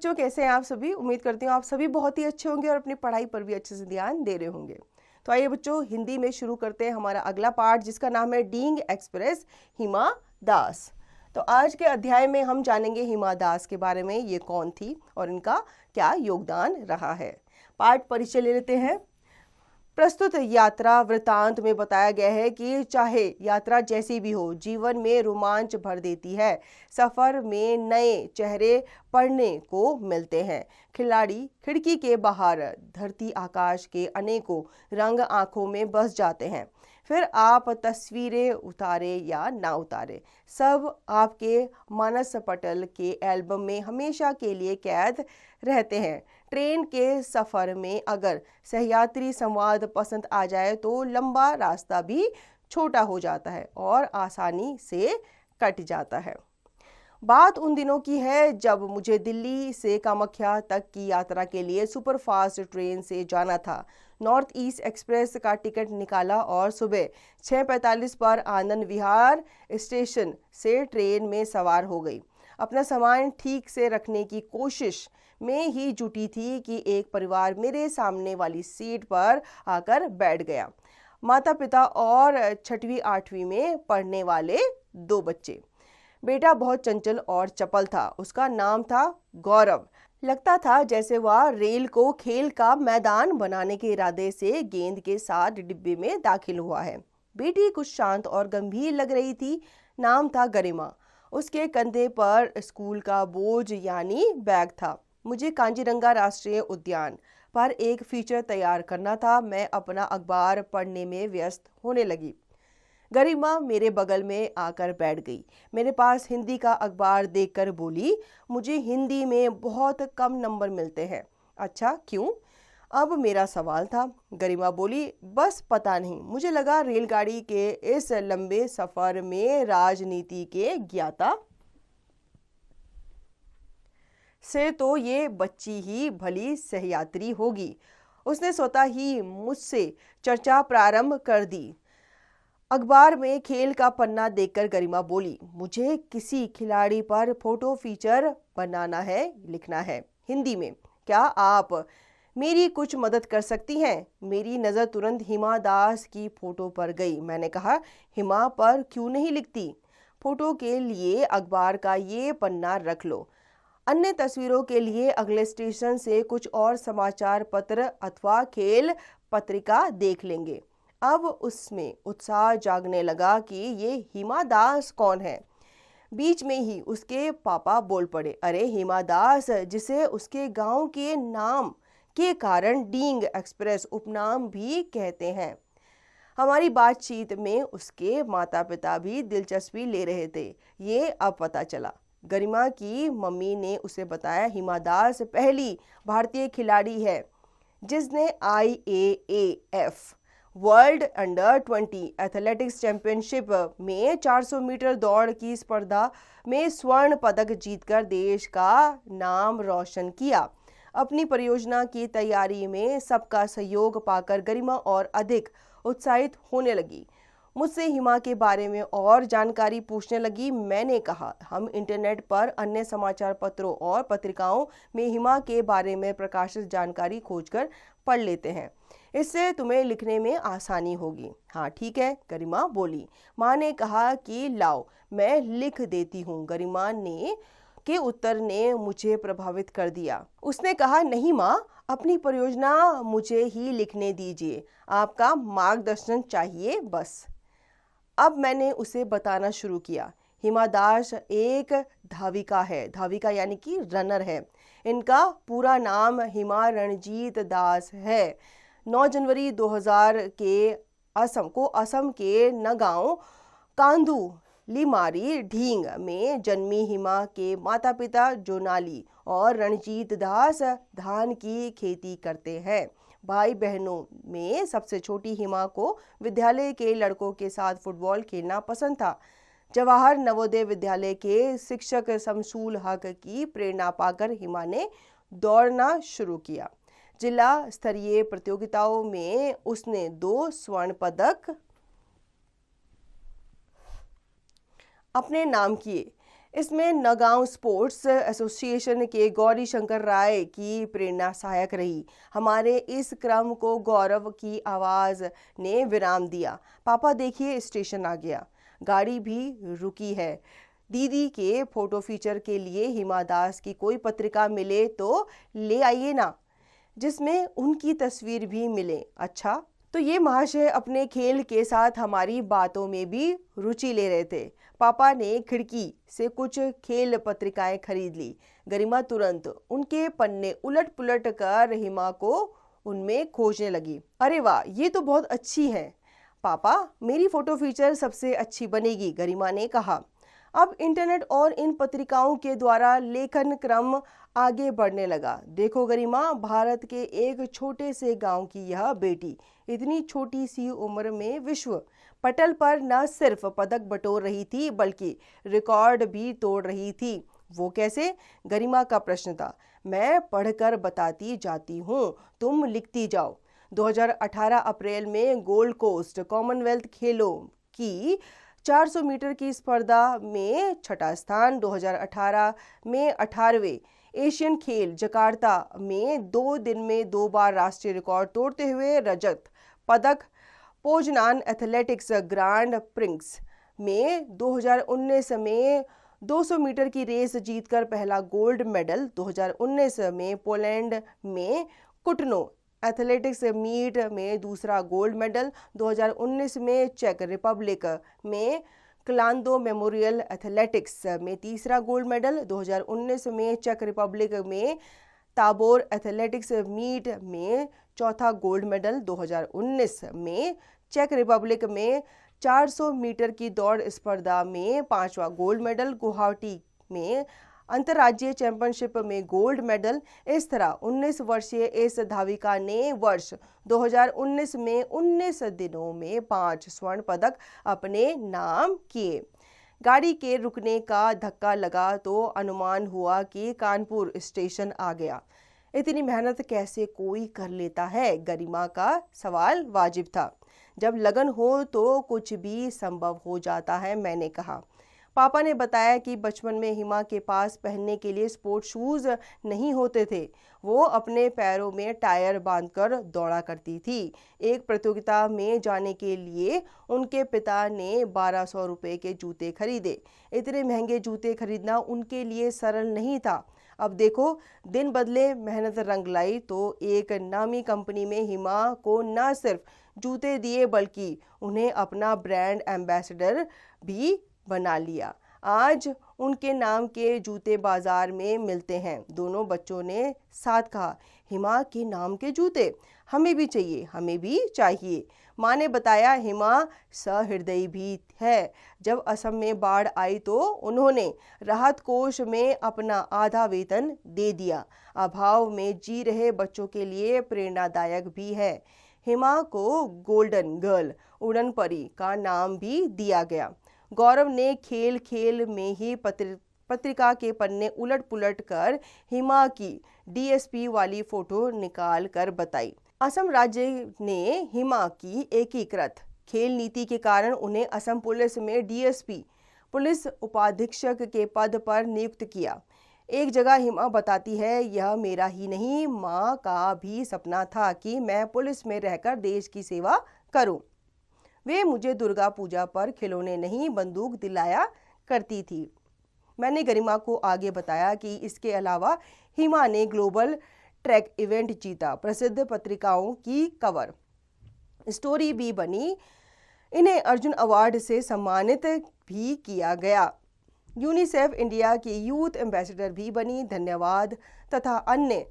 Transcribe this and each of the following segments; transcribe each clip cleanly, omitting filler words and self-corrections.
बच्चों, कैसे हैं आप सभी? उम्मीद करती हूँ आप सभी बहुत ही अच्छे होंगे और अपनी पढ़ाई पर भी अच्छे से ध्यान दे रहे होंगे। तो आइए बच्चों, हिंदी में शुरू करते हैं हमारा अगला पाठ, जिसका नाम है डींग एक्सप्रेस हिमा दास। तो आज के अध्याय में हम जानेंगे हिमा दास के बारे में, ये कौन थी और इनका क्या योगदान रहा है। पाठ परिचय ले लेते हैं। प्रस्तुत यात्रा वृतांत में बताया गया है कि चाहे यात्रा जैसी भी हो, जीवन में रोमांच भर देती है। सफर में नए चेहरे पढ़ने को मिलते हैं। खिलाड़ी खिड़की के बाहर धरती आकाश के अनेकों रंग आंखों में बस जाते हैं। फिर आप तस्वीरें उतारे या ना उतारे, सब आपके मानस पटल के एल्बम में हमेशा के लिए कैद रहते हैं। ट्रेन के सफ़र में अगर सहयात्री संवाद पसंद आ जाए तो लंबा रास्ता भी छोटा हो जाता है और आसानी से कट जाता है। बात उन दिनों की है जब मुझे दिल्ली से कामाख्या तक की यात्रा के लिए सुपरफास्ट ट्रेन से जाना था। नॉर्थ ईस्ट एक्सप्रेस का टिकट निकाला और सुबह 6:45 पर आनंद विहार स्टेशन से ट्रेन में सवार हो गई। अपना सामान ठीक से रखने की कोशिश में ही जुटी थी कि एक परिवार मेरे सामने वाली सीट पर आकर बैठ गया। माता पिता और 6वीं 8वीं में पढ़ने वाले 2 बच्चे। बेटा बहुत चंचल और चपल था। उसका नाम था गौरव। लगता था जैसे वह रेल को खेल का मैदान बनाने के इरादे से गेंद के साथ डिब्बे में दाखिल हुआ है। बेटी कुछ शांत और गंभीर लग रही थी। नाम था गरिमा। उसके कंधे पर स्कूल का बोझ यानी बैग था। मुझे कांजीरंगा राष्ट्रीय उद्यान पर एक फीचर तैयार करना था। मैं अपना अखबार पढ़ने में व्यस्त होने लगी। गरिमा मेरे बगल में आकर बैठ गई। मेरे पास हिंदी का अखबार देखकर बोली, मुझे हिंदी में बहुत कम नंबर मिलते हैं। अच्छा, क्यों? अब मेरा सवाल था। गरिमा बोली, बस पता नहीं, मुझे लगा रेलगाड़ी के इस लंबे सफर में राजनीति के ज्ञाता से तो ये बच्ची ही भली सहयात्री होगी। उसने स्वतः ही मुझसे चर्चा प्रारंभ कर दी। अखबार में खेल का पन्ना देखकर गरिमा बोली, मुझे किसी खिलाड़ी पर फोटो फीचर बनाना है, लिखना है हिंदी में। क्या आप मेरी कुछ मदद कर सकती हैं? मेरी नज़र तुरंत हिमा दास की फोटो पर गई। मैंने कहा, हिमा पर क्यों नहीं लिखती? फोटो के लिए अखबार का ये पन्ना रख लो। अन्य तस्वीरों के लिए अगले स्टेशन से कुछ और समाचार पत्र अथवा खेल पत्रिका देख लेंगे। अब उसमें उत्साह जागने लगा कि ये हिमा दास कौन है। बीच में ही उसके पापा बोल पड़े, अरे हिमा दास, जिसे उसके गांव के नाम के कारण डींग एक्सप्रेस उपनाम भी कहते हैं। हमारी बातचीत में उसके माता पिता भी दिलचस्पी ले रहे थे, ये अब पता चला। गरिमा की मम्मी ने उसे बताया, हिमा दास पहली भारतीय खिलाड़ी है जिसने IAAF world under 20 athletics championship में 400 मीटर दौड़ की स्पर्धा में स्वर्ण पदक जीतकर देश का नाम रोशन किया। अपनी परियोजना की तैयारी में सबका सहयोग पाकर गरिमा और अधिक उत्साहित होने लगी। मुझसे हिमा के बारे में और जानकारी पूछने लगी। मैंने कहा, हम इंटरनेट पर अन्य समाचार पत्रों और पत्रिकाओं में हिमा के बारे में प्रकाशित जानकारी खोजकर पढ़ लेते हैं, इससे तुम्हें लिखने में आसानी होगी। हाँ ठीक है, गरिमा बोली। माँ ने कहा कि लाओ मैं लिख देती हूँ। गरिमा ने के उत्तर ने मुझे प्रभावित कर दिया। उसने कहा, नहीं माँ, अपनी परियोजना मुझे ही लिखने दीजिए, आपका मार्गदर्शन चाहिए बस। अब मैंने उसे बताना शुरू किया। हिमा दास एक धाविका है। धाविका यानी कि रनर है। इनका पूरा नाम हिमा रणजीत दास है। 9 जनवरी 2000 के असम के नगांव कांधू लिमारी ढींग में जन्मी हिमा के माता पिता जोनाली और रणजीत दास धान की खेती करते हैं। भाई बहनों में सबसे छोटी हिमा को विद्यालय के लड़कों के साथ फुटबॉल खेलना पसंद था। जवाहर नवोदय विद्यालय के शिक्षक शमसूल हक की प्रेरणा पाकर हिमा ने दौड़ना शुरू किया। जिला स्तरीय प्रतियोगिताओं में उसने 2 स्वर्ण पदक अपने नाम किए। इसमें नगांव स्पोर्ट्स एसोसिएशन के गौरी शंकर राय की प्रेरणा सहायक रही। हमारे इस क्रम को गौरव की आवाज ने विराम दिया। पापा देखिए स्टेशन आ गया, गाड़ी भी रुकी है। दीदी के फोटो फीचर के लिए हिमा दास की कोई पत्रिका मिले तो ले आइए ना, जिसमें उनकी तस्वीर भी मिले। अच्छा, तो ये महाशय अपने खेल के साथ हमारी बातों में भी रुचि ले रहे थे। पापा ने खिड़की से कुछ खेल पत्रिकाएं खरीद ली। गरिमा तुरंत उनके पन्ने उलट पुलट कर हिमा को उनमें खोजने लगी। अरे वाह, ये तो बहुत अच्छी है पापा, मेरी फोटो फीचर सबसे अच्छी बनेगी, गरिमा ने कहा। अब इंटरनेट और इन पत्रिकाओं के द्वारा लेखन क्रम आगे बढ़ने लगा। देखो गरिमा, भारत के एक छोटे से गांव की यह बेटी इतनी छोटी सी उम्र में विश्व पटल पर न सिर्फ पदक बटोर रही थी बल्कि रिकॉर्ड भी तोड़ रही थी। वो कैसे? गरिमा का प्रश्न था। मैं पढ़कर बताती जाती हूँ, तुम लिखती जाओ। 2018 अप्रैल में गोल्ड कोस्ट कॉमनवेल्थ खेलों की 400 मीटर की स्पर्धा में छठा स्थान, 2018 में 18वें एशियन खेल जकार्ता में 2 दिन में 2 बार राष्ट्रीय रिकॉर्ड तोड़ते हुए रजत पदक, पोजनान एथलेटिक्स ग्रांड प्रिक्स में 2019 में 200 मीटर की रेस जीतकर पहला गोल्ड मेडल, 2019 में पोलैंड में कुटनो एथलेटिक्स मीट में दूसरा गोल्ड मेडल, 2019 में चेक रिपब्लिक में क्लांदो मेमोरियल एथलेटिक्स में तीसरा गोल्ड मेडल, 2019 में चेक रिपब्लिक में ताबोर एथलेटिक्स मीट में चौथा गोल्ड मेडल, 2019 में चेक रिपब्लिक में 400 मीटर की दौड़ स्पर्धा में 5वां गोल्ड मेडल, गुवाहाटी में अंतर्राज्यीय चैंपियनशिप में गोल्ड मेडल। इस तरह 19 वर्षीय इस धाविका ने वर्ष 2019 में 19 दिनों में 5 स्वर्ण पदक अपने नाम किए। गाड़ी के रुकने का धक्का लगा तो अनुमान हुआ कि कानपुर स्टेशन आ गया। इतनी मेहनत कैसे कोई कर लेता है? गरिमा का सवाल वाजिब था। जब लगन हो तो कुछ भी संभव हो जाता है, मैंने कहा। पापा ने बताया कि बचपन में हिमा के पास पहनने के लिए स्पोर्ट शूज नहीं होते थे। वो अपने पैरों में टायर बांधकर दौड़ा करती थी। एक प्रतियोगिता में जाने के लिए उनके पिता ने 1200 रुपए के जूते खरीदे। इतने महंगे जूते खरीदना उनके लिए सरल नहीं था। अब देखो, दिन बदले मेहनत रंग लाई तो एक नामी कंपनी में हिमा को न सिर्फ जूते दिए बल्कि उन्हें अपना ब्रांड एम्बेसडर भी बना लिया। आज उनके नाम के जूते बाजार में मिलते हैं। दोनों बच्चों ने साथ कहा, हिमा के नाम के जूते हमें भी चाहिए, हमें भी चाहिए। माँ ने बताया, हिमा सहृदयी भी है। जब असम में बाढ़ आई तो उन्होंने राहत कोष में अपना आधा वेतन दे दिया। अभाव में जी रहे बच्चों के लिए प्रेरणादायक भी है। हिमा को गोल्डन गर्ल, उड़न परी का नाम भी दिया गया। गौरव ने खेल खेल में ही पत्रिका के पन्ने उलट पुलट कर हिमा की डीएसपी वाली फोटो निकाल कर बताई। असम राज्य ने हिमा की एकीकृत खेल नीति के कारण उन्हें असम पुलिस में डीएसपी पुलिस उपाधीक्षक के पद पर नियुक्त किया। एक जगह हिमा बताती है, यह मेरा ही नहीं माँ का भी सपना था कि मैं पुलिस में रहकर देश की सेवा करूं। वे मुझे दुर्गा पूजा पर खिलौने नहीं बंदूक दिलाया करती थी। मैंने गरिमा को आगे बताया कि इसके अलावा हिमा ने ग्लोबल ट्रैक इवेंट जीता, प्रसिद्ध पत्रिकाओं की कवर स्टोरी भी बनी, इन्हें अर्जुन अवार्ड से सम्मानित भी किया गया। यूनिसेफ इंडिया की यूथ एम्बेसडर भी बनी। धन्यवाद तथा अन्य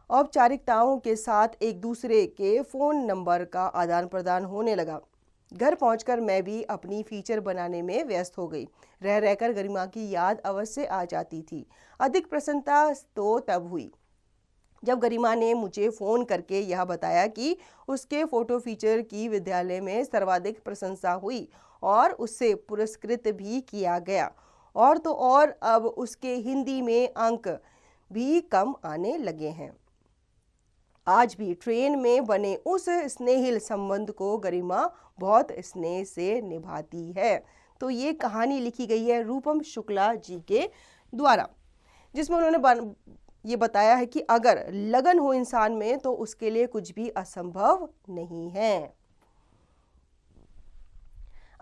औपचारिकताओं के साथ एक दूसरे के फ़ोन नंबर का आदान प्रदान होने लगा। घर पहुंचकर मैं भी अपनी फीचर बनाने में व्यस्त हो गई। रह रहकर गरिमा की याद अवश्य आ जाती थी। अधिक प्रसन्नता तो तब हुई जब गरिमा ने मुझे फ़ोन करके यह बताया कि उसके फ़ोटो फीचर की विद्यालय में सर्वाधिक प्रशंसा हुई और उससे पुरस्कृत भी किया गया। और तो और अब उसके हिंदी में अंक भी कम आने लगे हैं। आज भी ट्रेन में बने उस स्नेहिल संबंध को गरिमा बहुत स्नेह से निभाती है। तो ये कहानी लिखी गई है रूपम शुक्ला जी के द्वारा, जिसमें उन्होंने ये बताया है कि अगर लगन हो इंसान में तो उसके लिए कुछ भी असंभव नहीं है।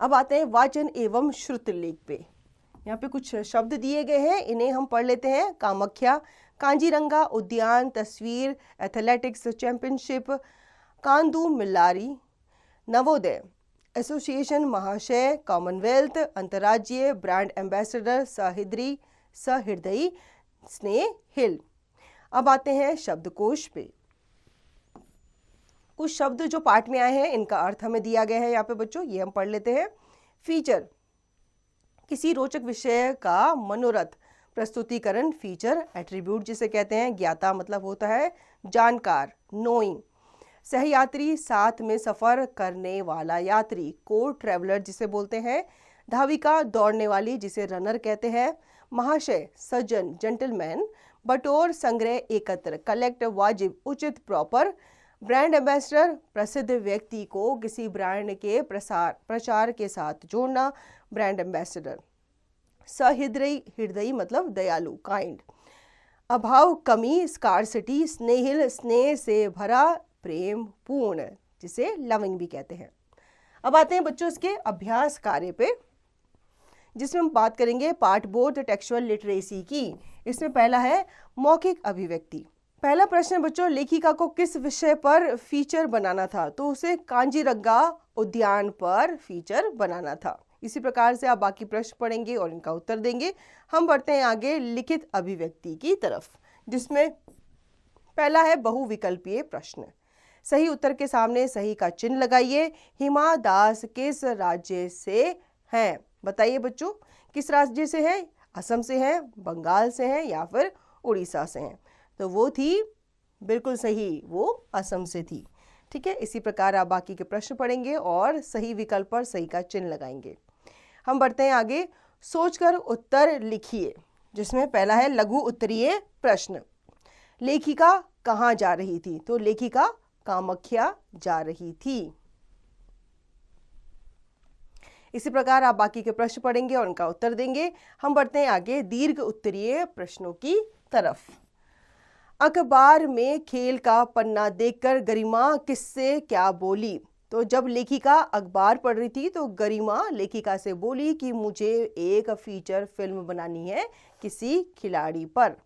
अब आते हैं वाचन एवं श्रुतलेख पे। यहाँ पे कुछ शब्द दिए गए हैं, इन्हें हम पढ़ लेते हैं। कामाख्या, कांजीरंगा उद्यान, तस्वीर, athletics championship, Kandu मिल्लारी, Navodaya, association, महाशय, कॉमनवेल्थ, अंतर्राज्यीय, ब्रांड एम्बेसडर, सहृदयी, स्नेह, हिल। अब आते हैं शब्दकोश पे। कुछ शब्द जो पाठ में आए हैं इनका अर्थ हमें दिया गया है यहाँ पे बच्चों, ये हम पढ़ लेते हैं। फीचर, किसी रोचक विषय का मनोरथ, प्रस्तुतिकरण, फीचर, एट्रीब्यूट जिसे कहते हैं, ज्ञाता मतलब होता है जानकार, नोइंग। सहयात्री, साथ में सफर करने वाला यात्री, को ट्रैवलर जिसे बोलते हैं। धाविका, दौड़ने वाली जिसे रनर कहते हैं। महाशय, सज्जन, जेंटलमैन। बटोर, संग्रह, एकत्र, कलेक्ट, वाजिब, उचित, प्रॉपर। ब्रांड एम्बेसडर, प्रसिद्ध व्यक्ति को किसी ब्रांड के प्रचार के साथ जोड़ना, ब्रांड एम्बेसडर। सहृदयी मतलब दयालु, काइंड। अभाव, कमी, स्कार्सिटी। स्नेहिल, स्नेह से भरा, प्रेम पूर्ण जिसे लविंग भी कहते हैं। अब आते हैं बच्चों इसके अभ्यास कार्य पे, जिसमें हम बात करेंगे पाठ बोर्ड टेक्सचुअल लिटरेसी की। इसमें पहला है मौखिक अभिव्यक्ति। पहला प्रश्न बच्चों, लेखिका को किस विषय पर फीचर बनाना था? तो उसे कांजीरंगा उद्यान पर फीचर बनाना था। इसी प्रकार से आप बाकी प्रश्न पढ़ेंगे और इनका उत्तर देंगे। हम बढ़ते हैं आगे लिखित अभिव्यक्ति की तरफ, जिसमें पहला है बहुविकल्पीय प्रश्न। सही उत्तर के सामने सही का चिन्ह लगाइए। हिमा दास किस राज्य से हैं? बताइए बच्चों, किस राज्य से है? असम से है, बंगाल से है या फिर उड़ीसा से है? तो वो थी बिल्कुल सही, वो असम से थी। ठीक है, इसी प्रकार आप बाकी के प्रश्न पढ़ेंगे और सही विकल्प पर सही का चिन्ह लगाएंगे। हम बढ़ते हैं आगे, सोचकर उत्तर लिखिए, जिसमें पहला है लघु उत्तरीय प्रश्न। लेखिका कहाँ जा रही थी? तो लेखिका कामाख्या जा रही थी। इसी प्रकार आप बाकी के प्रश्न पढ़ेंगे और उनका उत्तर देंगे। हम बढ़ते हैं आगे दीर्घ उत्तरीय प्रश्नों की तरफ। अखबार में खेल का पन्ना देखकर गरिमा किससे क्या बोली? तो जब लेखिका अखबार पढ़ रही थी तो गरिमा लेखिका से बोली कि मुझे एक फीचर फिल्म बनानी है किसी खिलाड़ी पर।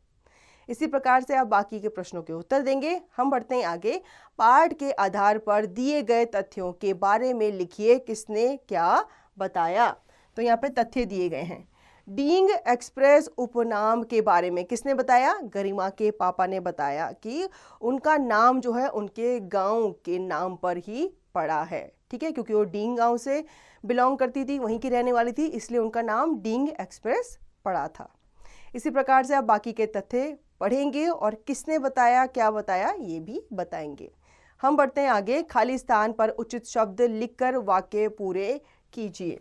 इसी प्रकार से आप बाकी के प्रश्नों के उत्तर देंगे। हम बढ़ते हैं आगे, पाठ के आधार पर दिए गए तथ्यों के बारे में लिखिए, किसने क्या बताया? तो यहाँ पे तथ्य दिए गए हैं। डींग एक्सप्रेस उपनाम के बारे में किसने बताया? गरिमा के पापा ने बताया कि उनका नाम जो है उनके गांव के नाम पर ही पड़ा है। ठीक है, क्योंकि वो डींग गांव से बिलोंग करती थी, वहीं की रहने वाली थी, इसलिए उनका नाम डींग एक्सप्रेस पड़ा था। इसी प्रकार से आप बाकी के तथ्य पढ़ेंगे और किसने बताया क्या बताया ये भी बताएंगे। हम बढ़ते हैं आगे, खाली स्थान पर उचित शब्द लिखकर वाक्य पूरे कीजिए।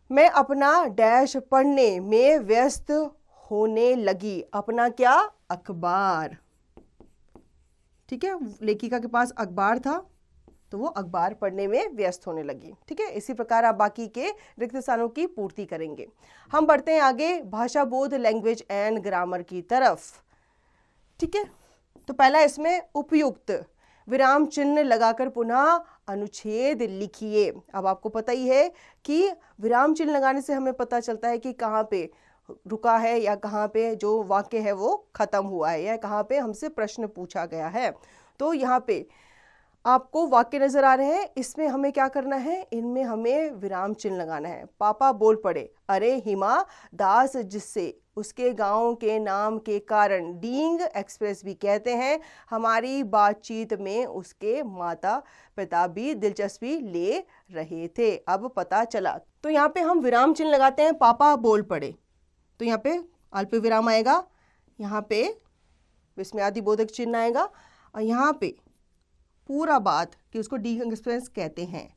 मैं अपना डैश पढ़ने में व्यस्त होने लगी। अपना क्या? अखबार। ठीक है, लेखिका के पास अखबार था तो वो अखबार पढ़ने में व्यस्त होने लगी। ठीक है, इसी प्रकार आप बाकी के रिक्त स्थानों की पूर्ति करेंगे। हम बढ़ते हैं आगे भाषा बोध, लैंग्वेज एंड ग्रामर की तरफ। ठीक है, तो पहला इसमें उपयुक्त, विराम चिन्ह लगाकर पुनः अनुच्छेद लिखिए। अब आपको पता ही है कि विराम चिन्ह लगाने से हमें पता चलता है कि कहाँ पे रुका है या कहाँ पे जो वाक्य है वो खत्म हुआ है या कहाँ पे हमसे प्रश्न पूछा गया है। तो यहाँ पे आपको वाक्य नजर आ रहे हैं, इसमें हमें क्या करना है? इनमें हमें विराम चिन्ह लगाना है। पापा बोल पड़े, अरे हिमा दास जिससे उसके गांव के नाम के कारण डींग एक्सप्रेस भी कहते हैं, हमारी बातचीत में उसके माता पिता भी दिलचस्पी ले रहे थे। अब पता चला। तो यहाँ पे हम विराम चिन्ह लगाते हैं, पापा बोल पड़े, तो यहाँ पे अल्प विराम आएगा, यहाँ पे विस्मयादि बोधक चिन्ह आएगा और यहाँ पे पूरा बात कि उसको डींग एक्सप्रेस कहते हैं।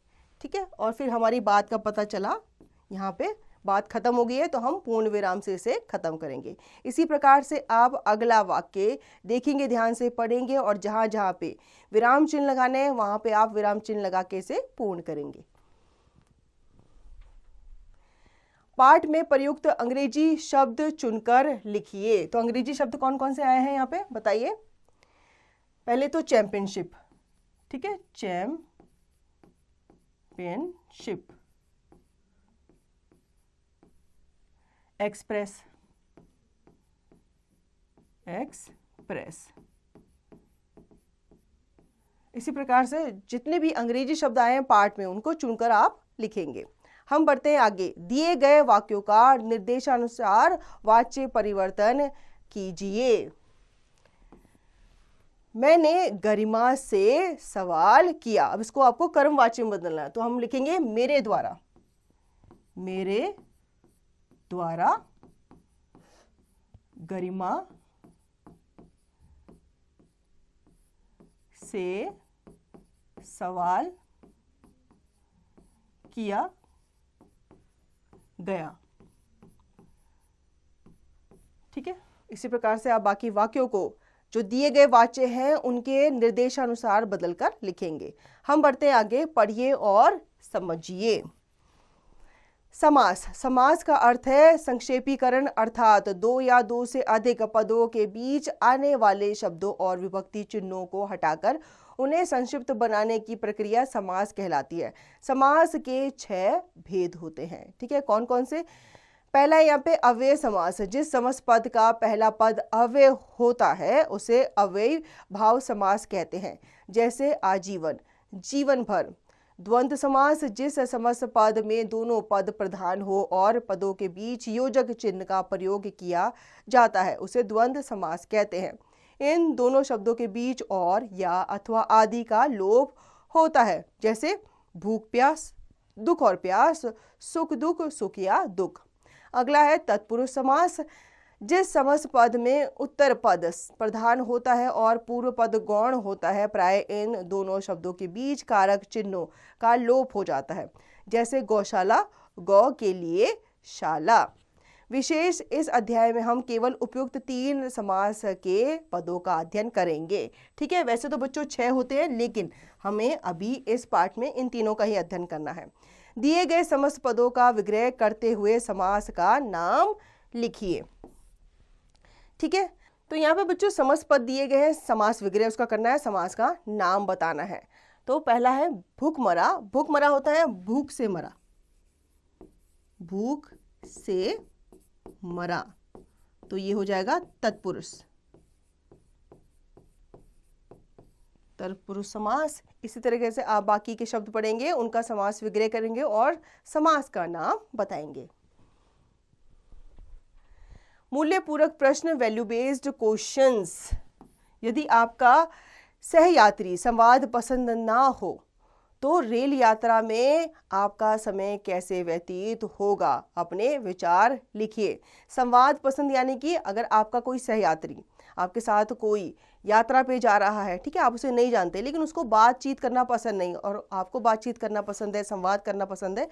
ठीक है, और फिर हमारी बात का पता चला, यहाँ पे बात खत्म हो गई है तो हम पूर्ण विराम से इसे खत्म करेंगे। इसी प्रकार से आप अगला वाक्य देखेंगे, ध्यान से पढ़ेंगे और जहाँ जहाँ पे विराम चिन्ह लगाने हैं वहाँ पे आप विराम चिन्ह लगा के इसे पूर्ण करेंगे। पाठ में प्रयुक्त अंग्रेजी शब्द चुनकर लिखिए। तो अंग्रेजी शब्द कौन कौन से आए हैं यहाँ पे बताइए। पहले तो चैंपियनशिप, ठीक है, चैंपियनशिप। Express, express. इसी प्रकार से जितने भी अंग्रेजी शब्द आए हैं पाठ में उनको चुनकर आप लिखेंगे। हम बढ़ते हैं आगे। दिए गए वाक्यों का निर्देशानुसार वाच्य परिवर्तन कीजिए। मैंने गरिमा से सवाल किया। अब इसको आपको कर्मवाची में बदलना है, तो हम लिखेंगे मेरे द्वारा, मेरे द्वारा गरिमा से सवाल किया गया। ठीक है, इसी प्रकार से आप बाकी वाक्यों को जो दिए गए वाच्य हैं उनके निर्देशानुसार बदलकर लिखेंगे। हम बढ़ते हैं आगे, पढ़िए और समझिए। समास। समास का अर्थ है संक्षेपीकरण, अर्थात दो या दो से अधिक पदों के बीच आने वाले शब्दों और विभक्ति चिन्हों को हटाकर उन्हें संक्षिप्त बनाने की प्रक्रिया समास कहलाती है। समास के 6 भेद होते हैं। ठीक है, कौन कौन से? पहला यहाँ पे अव्यय समास। जिस समास पद का पहला पद अव्यय होता है उसे अव्ययी भाव समास कहते हैं, जैसे आजीवन, जीवन भर। द्वंद्व समास। जिस समास पद में दोनों पद प्रधान हो और पदों के बीच योजक चिन्ह का प्रयोग किया जाता है उसे द्वंद्व समास कहते हैं। इन दोनों शब्दों के बीच और या अथवा आदि का लोप होता है, जैसे भूख प्यास, दुख और प्यास, सुख दुख, सुख या दुख। अगला है तत्पुरुष समास। जिस समास पद में उत्तर पद प्रधान होता है और पूर्व पद गौण होता है, प्राय इन दोनों शब्दों के बीच कारक चिन्हों का लोप हो जाता है, जैसे गौशाला, गौ के लिए शाला। विशेष इस अध्याय में हम केवल उपयुक्त 3 समास के पदों का अध्ययन करेंगे। ठीक है, वैसे तो बच्चों 6 होते हैं, लेकिन हमें अभी इस पाठ में इन तीनों का ही अध्ययन करना है। दिए गए समस्त पदों का विग्रह करते हुए समास का नाम लिखिए। ठीक है, तो यहाँ पे बच्चों समस्त पद दिए गए हैं, समास विग्रह उसका करना है, समास का नाम बताना है। तो पहला है भूखमरा। भूखमरा होता है भूख से मरा, भूख से मरा, तो ये हो जाएगा तत्पुरुष, तत्पुरुष समास। इसी तरीके से आप बाकी के शब्द पढ़ेंगे, उनका समास विग्रह करेंगे और समास का नाम बताएंगे। मूल्य पूरक प्रश्न, वैल्यू बेस्ड क्वेश्चंस। यदि आपका सहयात्री संवाद पसंद ना हो तो रेल यात्रा में आपका समय कैसे व्यतीत होगा, अपने विचार लिखिए। संवाद पसंद यानी कि अगर आपका कोई सहयात्री आपके साथ कोई यात्रा पे जा रहा है, ठीक है, आप उसे नहीं जानते लेकिन उसको बातचीत करना पसंद नहीं और आपको बातचीत करना पसंद है, संवाद करना पसंद है,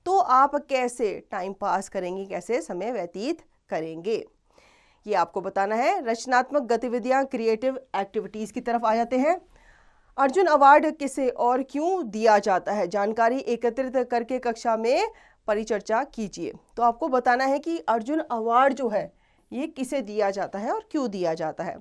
तो आप कैसे टाइम पास करेंगे, कैसे समय व्यतीत करेंगे, ये आपको बताना है। रचनात्मक गतिविधियां, क्रिएटिव एक्टिविटीज की तरफ आ जाते हैं। अर्जुन अवार्ड किसे और क्यों दिया जाता है, जानकारी एकत्रित करके कक्षा में परिचर्चा कीजिए। तो आपको बताना है कि अर्जुन अवार्ड जो है ये किसे दिया जाता है और क्यों दिया जाता है।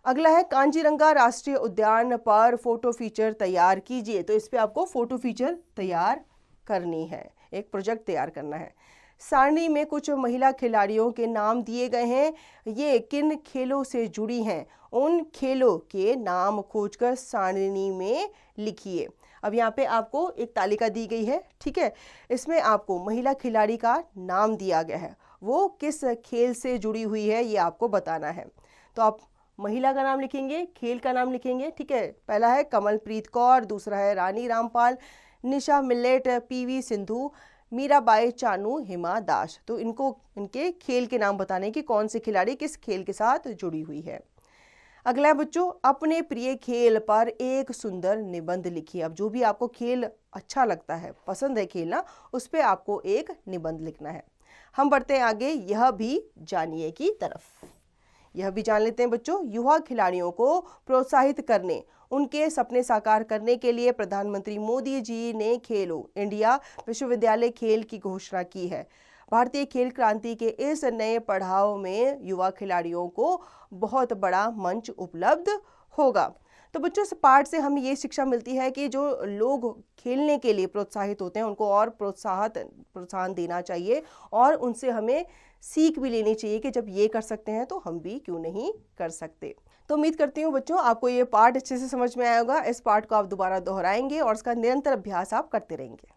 अगला है कांजीरंगा राष्ट्रीय उद्यान पर फोटो फीचर तैयार कीजिए। तो इस पे आपको फोटो फीचर तैयार करनी है, एक प्रोजेक्ट तैयार करना है। सारणी में कुछ महिला खिलाड़ियों के नाम दिए गए हैं, ये किन खेलों से जुड़ी हैं, उन खेलों के नाम खोजकर सारणी में लिखिए। अब यहाँ पे आपको एक तालिका दी गई है, ठीक है, इसमें आपको महिला खिलाड़ी का नाम दिया गया है, वो किस खेल से जुड़ी हुई है ये आपको बताना है। तो आप महिला का नाम लिखेंगे, खेल का नाम लिखेंगे। ठीक है, पहला है कमलप्रीत कौर, दूसरा है रानी रामपाल, निशा मिल्लेट, पीवी सिंधु, मीराबाई चानू, हिमा दास। तो इनको इनके खेल के नाम बताने की कौन सी खिलाड़ी किस खेल के साथ जुड़ी हुई है। अगला है बच्चों अपने प्रिय खेल पर एक सुंदर निबंध लिखिए। अब जो भी आपको खेल अच्छा लगता है, पसंद है खेलना, उस पर आपको एक निबंध लिखना है। हम बढ़ते हैं आगे, यह भी जानिए की तरफ। यह भी जान लेते हैं बच्चों, युवा खिलाड़ियों को प्रोत्साहित करने, उनके सपने साकार करने के लिए प्रधानमंत्री मोदी जी ने खेलो इंडिया विश्वविद्यालय खेल की घोषणा की है। भारतीय खेल क्रांति के इस नए पड़ाव में युवा खिलाड़ियों को बहुत बड़ा मंच उपलब्ध होगा। तो बच्चों, इस पाठ से हमें ये शिक्षा मिलती है कि जो लोग खेलने के लिए प्रोत्साहित होते हैं उनको और प्रोत्साहन देना चाहिए और उनसे हमें सीख भी लेनी चाहिए कि जब ये कर सकते हैं तो हम भी क्यों नहीं कर सकते। तो उम्मीद करती हूँ बच्चों आपको ये पाठ अच्छे से समझ में आया होगा। इस पाठ को आप दोबारा दोहराएंगे और इसका निरंतर अभ्यास आप करते रहेंगे।